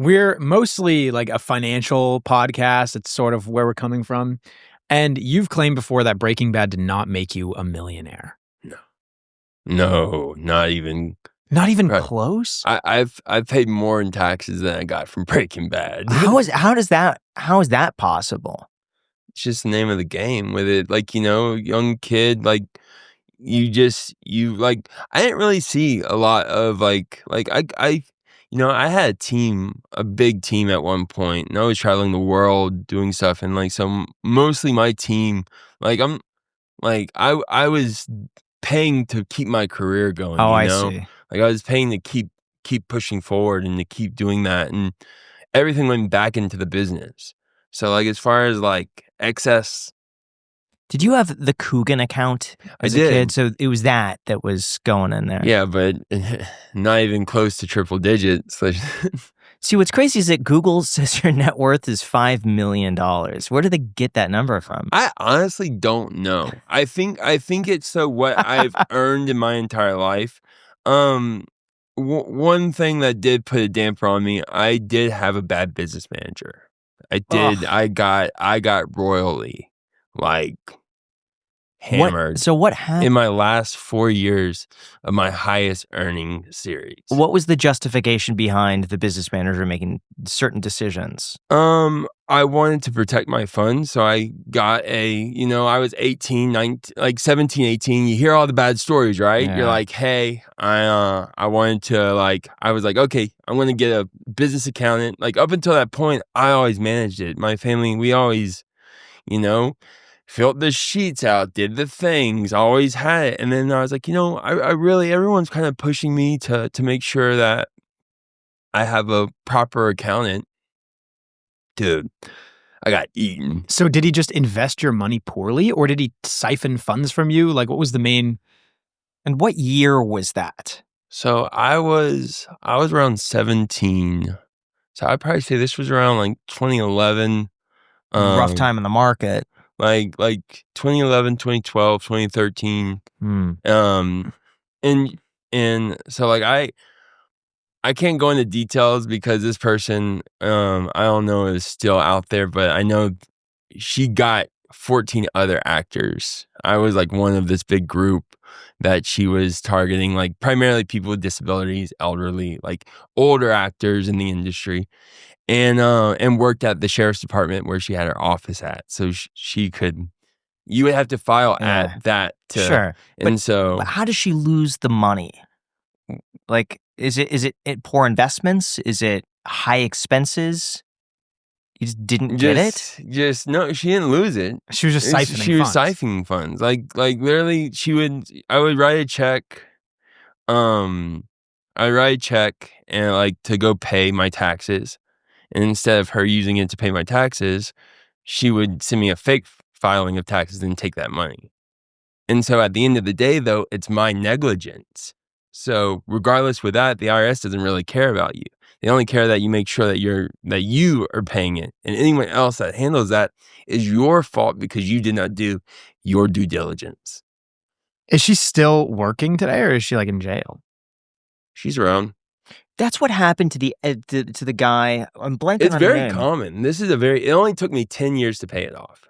We're mostly like a financial podcast. It's sort of where we're coming from. And you've claimed before that Breaking Bad did not make you a millionaire. No, not even. Not even Right. close? I've paid more in taxes than I got from Breaking Bad. How is that possible? It's just the name of the game with it. Like, young kid, like I didn't really see a lot of I had a big team at one point, and I was traveling the world doing stuff, and mostly my team, I was paying to keep my career going. Oh, I see. Like I was paying to keep pushing forward and to keep doing that, and everything went back into the business. So as far as excess. Did you have the Coogan account as a kid? So it was that was going in there. Yeah, but not even close to triple digits. See, what's crazy is that Google says your net worth is $5 million. Where did they get that number from? I honestly don't know. I think it's what I've earned in my entire life. One thing that did put a damper on me, I did have a bad business manager. I did. Ugh. I got royally hammered. So what happened? In my last 4 years of my highest earning series. What was the justification behind the business manager making certain decisions? I wanted to protect my funds, so I got I was 18, 19, 17, 18. You hear all the bad stories, right? Yeah. You're like, hey, I wanted to I was like, okay, I'm going to get a business accountant. Up until that point, I always managed it. My family, we always, filled the sheets out, did the things, always had it. And then I was like, I really, everyone's kind of pushing me to make sure that I have a proper accountant. Dude, I got eaten. So did he just invest your money poorly, or did he siphon funds from you? What was the main? And what year was that? So I was around 17. So I'd probably say this was around 2011. Rough time in the market. Like 2011, 2012, 2013. And so I can't go into details because this person, I don't know, is still out there, but I know she got 14 other actors. I was one of this big group that she was targeting, primarily people with disabilities, elderly, older actors in the industry, and worked at the sheriff's department where she had her office at. So you would have to file at that. Sure. And but how does she lose the money? Is it poor investments? Is it high expenses? You just didn't get it? No, she didn't lose it. She was just siphoning funds. She was siphoning funds. Literally, I would write a check. I'd write a check and to go pay my taxes. And instead of her using it to pay my taxes, she would send me a fake filing of taxes and take that money. And so at the end of the day, though, it's my negligence. So regardless with that, the IRS doesn't really care about you. They only care that you make sure that you are paying it. And anyone else that handles that is your fault because you did not do your due diligence. Is she still working today, or is she in jail? She's around. That's what happened to the guy. I'm blanking It's on very her name. common. It only took me 10 years to pay it off.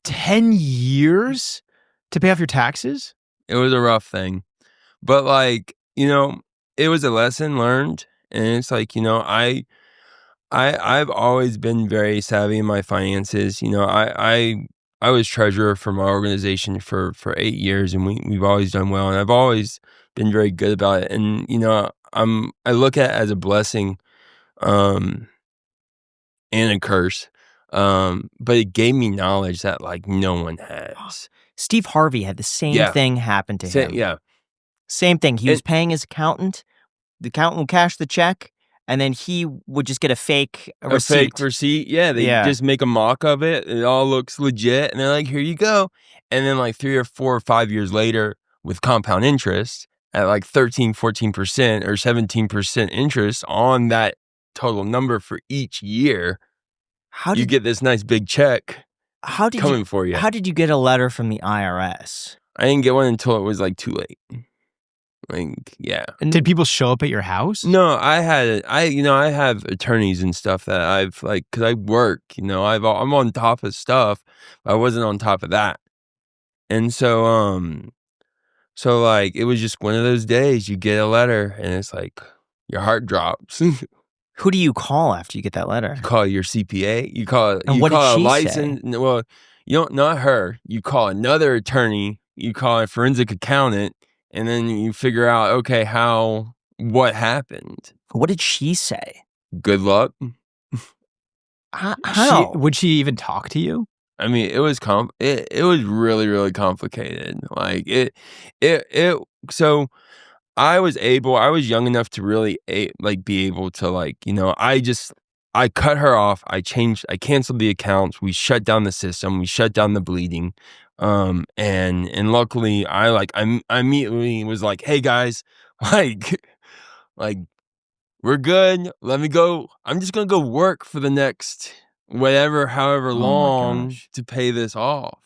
10 years to pay off your taxes? It was a rough thing. But it was a lesson learned. And it's I've always been very savvy in my finances. I was treasurer for my organization for 8 years, and we've always done well. And I've always been very good about it. And, I look at it as a blessing, and a curse. But it gave me knowledge that no one has. Steve Harvey had the same thing happen to him. Yeah. Same thing. He was paying his accountant. The accountant would cash the check, and then he would just get a fake receipt. A fake receipt. Yeah, they just make a mock of it. It all looks legit, and they're like, here you go. And then 3 or 4 or 5 years later, with compound interest at 13, 14% or 17% interest on that total number for each year, you get this nice big check coming for you. How did you get a letter from the IRS? I didn't get one until it was too late. Like, yeah. Did people show up at your house? No, I have attorneys and stuff that I've like, cause I work, I'm on top of stuff. But I wasn't on top of that. And so like, it was just one of those days you get a letter and it's like, your heart drops. Who do you call after you get that letter? You call your CPA. You call And what did a she license. say? Well, you don't, not her. You call another attorney. You call a forensic accountant, and then you figure out, okay, what happened. What did she say? Good luck. How? Would she even talk to you? I mean, it was it was really, really complicated. Like so I was young enough to really be able to I cut her off. I canceled the accounts. We shut down the system. We shut down the bleeding. And luckily I immediately was like, hey guys, like we're good. Let me go. I'm just going to go work for the next however long to pay this off.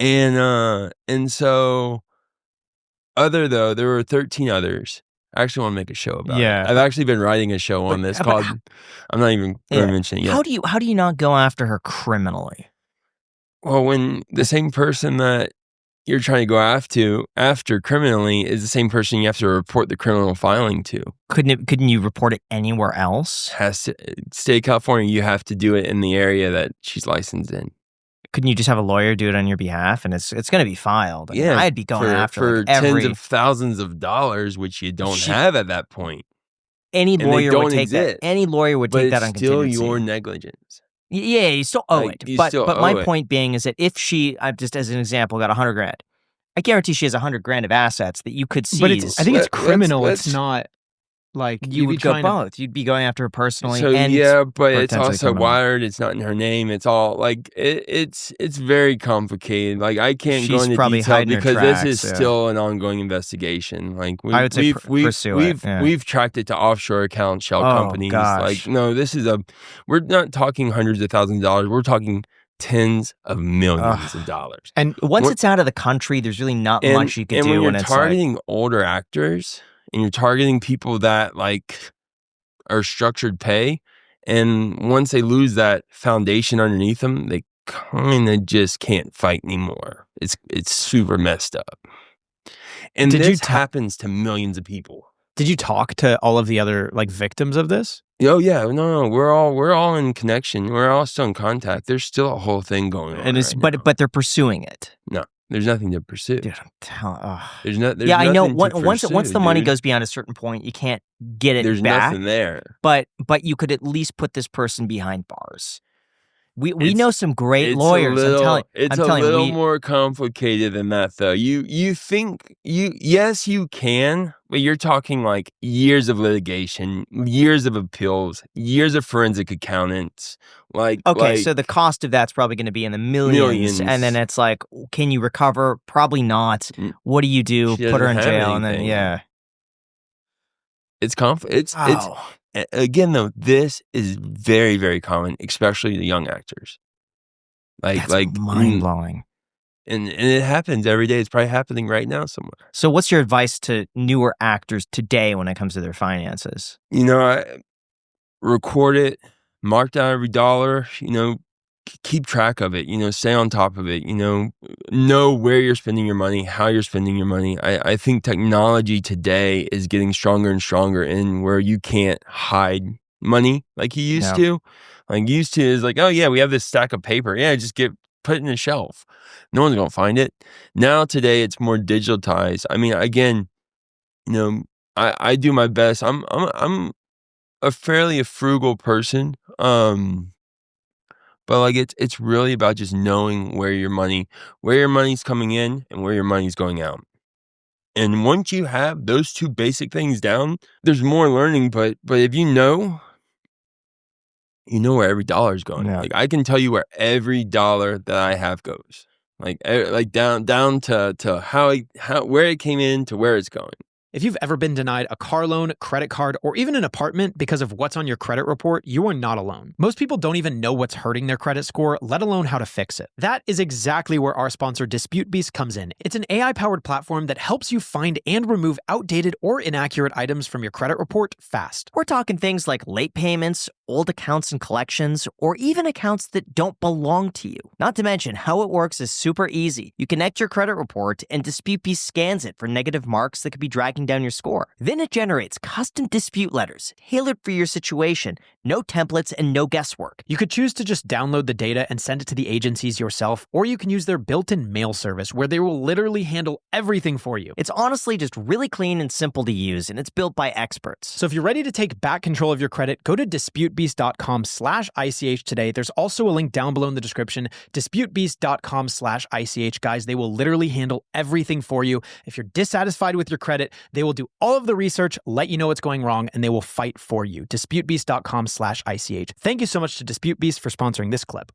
And so there were 13 others. I actually want to make a show about it. I've actually been writing a show on this called, I'm not even going to mention it yet. How do you not go after her criminally? Well, when the same person that you're trying to go after criminally is the same person you have to report the criminal filing to. Couldn't you report it anywhere else? State of California, you have to do it in the area that she's licensed in. Couldn't you just have a lawyer do it on your behalf, and it's going to be filed? I mean, I'd be going after for tens of thousands of dollars, which you don't have at that point. Any lawyer would take that. Any lawyer would take that on contingency. Still your negligence. Yeah, you still owe it. But my point being is that if she, just as an example, got $100,000, I guarantee she has $100,000 of assets that you could seize. But I think it's criminal. It's not like you would go both. You'd be going after her personally. So and yeah, but it's also criminal. wired. It's not in her name. It's all like it's very complicated. Like I can't go into detail because this is still an ongoing investigation. Like I would say pursue it. We've tracked it to offshore account shell companies. Gosh. Like no, we're not talking hundreds of thousands of dollars. We're talking tens of millions of dollars. And once it's out of the country, there's really not much you can do. And when you're targeting older actors. And you're targeting people that like are structured pay, and once they lose that foundation underneath them, they kind of just can't fight anymore. It's super messed up. And this happens to millions of people. Did you talk to all of the other like victims of this? Oh yeah, no, we're all in connection. We're all still in contact. There's still a whole thing going on. And but they're pursuing it. No. There's nothing to pursue. Dude, I'm telling. There's I know. once the money goes beyond a certain point, you can't get it back. There's nothing there. But you could at least put this person behind bars. We know some great lawyers. It's a little more complicated than that, though. You think yes, you can, but you're talking like years of litigation, years of appeals, years of forensic accountants. So the cost of that's probably going to be in the millions, and then it's like, can you recover? Probably not. What do you do? Put her in jail, and then it's again, though, this is very, very common, especially the young actors. That's mind blowing, and it happens every day. It's probably happening right now somewhere. So, what's your advice to newer actors today when it comes to their finances? Record it, mark down every dollar. Keep track of it. Stay on top of it. Know where you're spending your money, how you're spending your money. I think technology today is getting stronger and stronger in where you can't hide money like you used to. Like used to is like, oh yeah, we have this stack of paper. Yeah, just put it in a shelf. No one's gonna find it. Now today it's more digitized. I mean, again, I do my best. I'm a fairly frugal person. But like it's really about just knowing where your money's coming in and where your money's going out. And once you have those two basic things down, there's more learning, but if you know where every dollar is going. Yeah. Like I can tell you where every dollar that I have goes. Like down to how where it came in to where it's going. If you've ever been denied a car loan, credit card, or even an apartment because of what's on your credit report, you are not alone. Most people don't even know what's hurting their credit score, let alone how to fix it. That is exactly where our sponsor DisputeBeast comes in. It's an AI-powered platform that helps you find and remove outdated or inaccurate items from your credit report fast. We're talking things like late payments, old accounts and collections, or even accounts that don't belong to you. Not to mention, how it works is super easy. You connect your credit report and DisputeBeast scans it for negative marks that could be dragging down your score. Then it generates custom dispute letters tailored for your situation, no templates and no guesswork. You could choose to just download the data and send it to the agencies yourself, or you can use their built-in mail service where they will literally handle everything for you. It's honestly just really clean and simple to use, and it's built by experts. So if you're ready to take back control of your credit, go to disputebeast.com/ICH today. There's also a link down below in the description, disputebeast.com/ICH. Guys, they will literally handle everything for you. If you're dissatisfied with your credit, they will do all of the research, let you know what's going wrong, and they will fight for you. disputebeast.com/ICH. Thank you so much to DisputeBeast for sponsoring this clip.